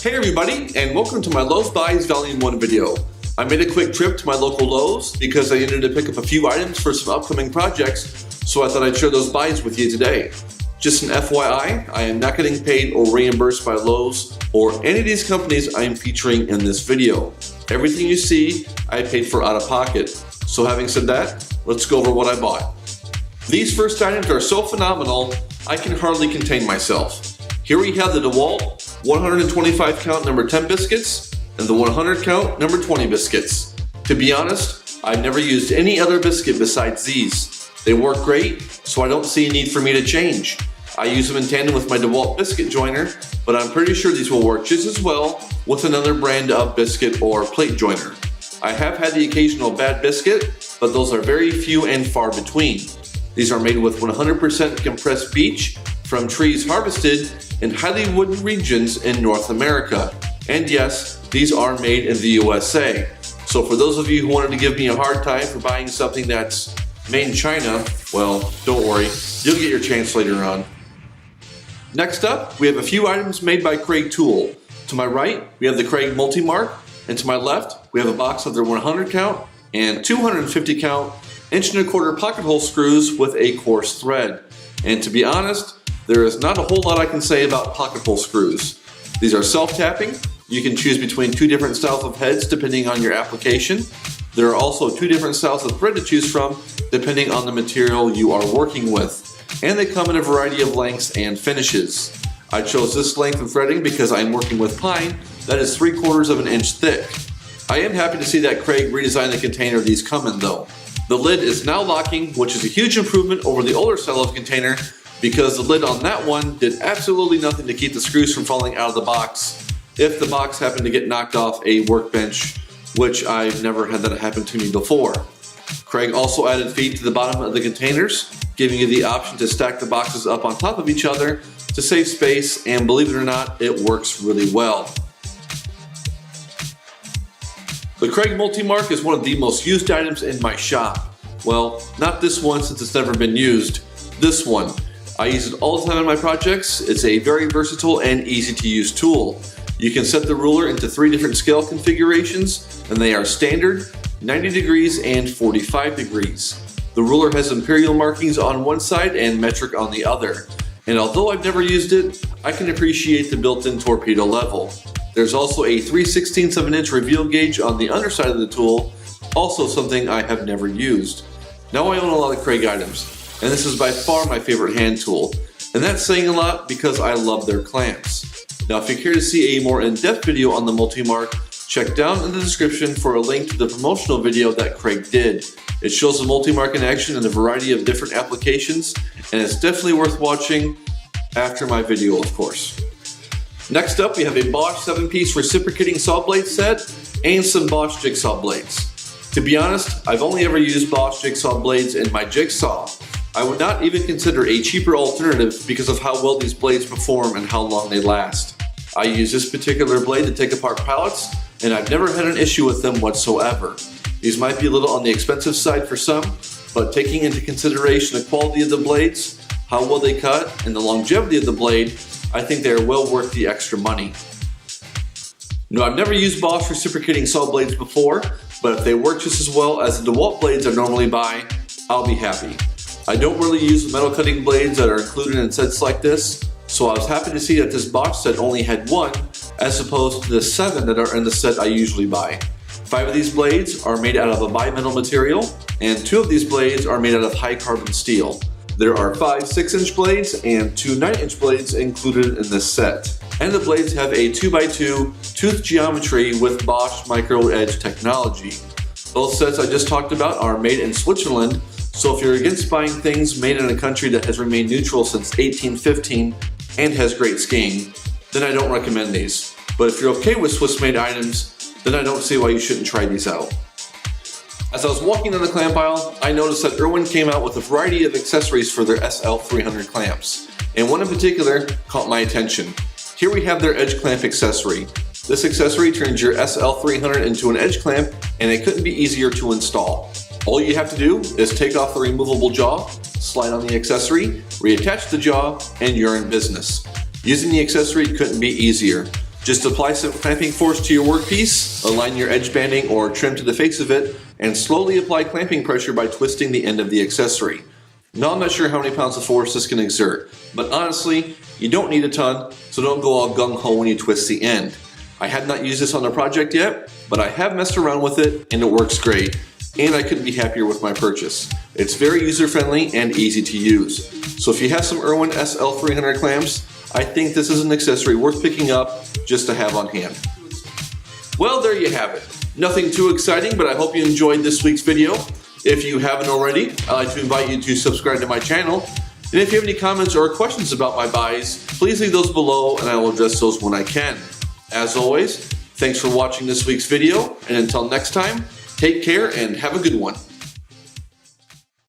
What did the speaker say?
Hey everybody, and welcome to my Lowe's Buys Volume 1 video. I made a quick trip to my local Lowe's because I needed to pick up a few items for some upcoming projects, so I thought I'd share those buys with you today. Just an FYI, I am not getting paid or reimbursed by Lowe's or any of these companies I am featuring in this video. Everything you see, I paid for out of pocket. So having said that, let's go over what I bought. These first items are so phenomenal, I can hardly contain myself. Here we have the DeWalt 125 count number 10 biscuits and the 100 count number 20 biscuits. To be honest, I've never used any other biscuit besides these. They work great, so I don't see a need for me to change. I use them in tandem with my DeWalt Biscuit Joiner, but I'm pretty sure these will work just as well with another brand of biscuit or plate joiner. I have had the occasional bad biscuit, but those are very few and far between. These are made with 100% compressed beech from trees harvested in highly wooded regions in North America. And yes, these are made in the USA. So for those of you who wanted to give me a hard time for buying something that's made in China, well, don't worry, you'll get your chance later on. Next up, we have a few items made by Kreg Tool. To my right, we have the Kreg Multi-Mark, and to my left, we have a box of their 100 count and 250 count 1¼ inch pocket hole screws with a coarse thread. And to be honest, there is not a whole lot I can say about pocket hole screws. These are self-tapping. You can choose between two different styles of heads depending on your application. There are also two different styles of thread to choose from depending on the material you are working with. And they come in a variety of lengths and finishes. I chose this length of threading because I am working with pine that is 3/4 inch thick. I am happy to see that Kreg redesigned the container these come in though. The lid is now locking, which is a huge improvement over the older style of container because the lid on that one did absolutely nothing to keep the screws from falling out of the box if the box happened to get knocked off a workbench, which I've never had that happen to me before. Kreg also added feet to the bottom of the containers, giving you the option to stack the boxes up on top of each other to save space, and believe it or not, it works really well. The Kreg Multi-Mark is one of the most used items in my shop. Well, not this one since it's never been used. This one. I use it all the time in my projects. It's a very versatile and easy to use tool. You can set the ruler into 3 different scale configurations, and they are standard, 90 degrees, and 45 degrees. The ruler has imperial markings on one side and metric on the other. And although I've never used it, I can appreciate the built-in torpedo level. There's also a 3/16 inch reveal gauge on the underside of the tool, also something I have never used. Now I own a lot of Kreg items, and this is by far my favorite hand tool. And that's saying a lot because I love their clamps. Now if you care to see a more in-depth video on the MultiMark, check down in the description for a link to the promotional video that Kreg did. It shows the MultiMark in action in a variety of different applications, and it's definitely worth watching after my video, of course. Next up, we have a BOSCH 7-piece reciprocating saw blade set and some BOSCH jigsaw blades. To be honest, I've only ever used BOSCH jigsaw blades in my jigsaw. I would not even consider a cheaper alternative because of how well these blades perform and how long they last. I use this particular blade to take apart pallets, and I've never had an issue with them whatsoever. These might be a little on the expensive side for some, but taking into consideration the quality of the blades, how well they cut, and the longevity of the blade, I think they are well worth the extra money. Now, I've never used BOSCH reciprocating saw blades before, but if they work just as well as the DeWalt blades I normally buy, I'll be happy. I don't really use the metal cutting blades that are included in sets like this, so I was happy to see that this BOSCH set only had 1 as opposed to the 7 that are in the set I usually buy. 5 of these blades are made out of a bimetal material, and 2 of these blades are made out of high carbon steel. There are 5 6-inch blades and 2 9-inch blades included in this set. And the blades have a 2x2 tooth geometry with BOSCH micro edge technology. Both sets I just talked about are made in Switzerland, so if you're against buying things made in a country that has remained neutral since 1815 and has great skiing, then I don't recommend these. But if you're okay with Swiss-made items, then I don't see why you shouldn't try these out. As I was walking down the clamp aisle, I noticed that IRWIN came out with a variety of accessories for their SL300 clamps, and one in particular caught my attention. Here we have their edge clamp accessory. This accessory turns your SL300 into an edge clamp, and it couldn't be easier to install. All you have to do is take off the removable jaw, slide on the accessory, reattach the jaw, and you're in business. Using the accessory couldn't be easier. Just apply some clamping force to your workpiece, align your edge banding or trim to the face of it, and slowly apply clamping pressure by twisting the end of the accessory. Now I'm not sure how many pounds of force this can exert, but honestly, you don't need a ton, so don't go all gung-ho when you twist the end. I have not used this on a project yet, but I have messed around with it and it works great, and I couldn't be happier with my purchase. It's very user-friendly and easy to use. So if you have some IRWIN SL300 clamps, I think this is an accessory worth picking up just to have on hand. Well, there you have it. Nothing too exciting, but I hope you enjoyed this week's video. If you haven't already, I'd like to invite you to subscribe to my channel. And if you have any comments or questions about my buys, please leave those below and I will address those when I can. As always, thanks for watching this week's video, and until next time, take care and have a good one.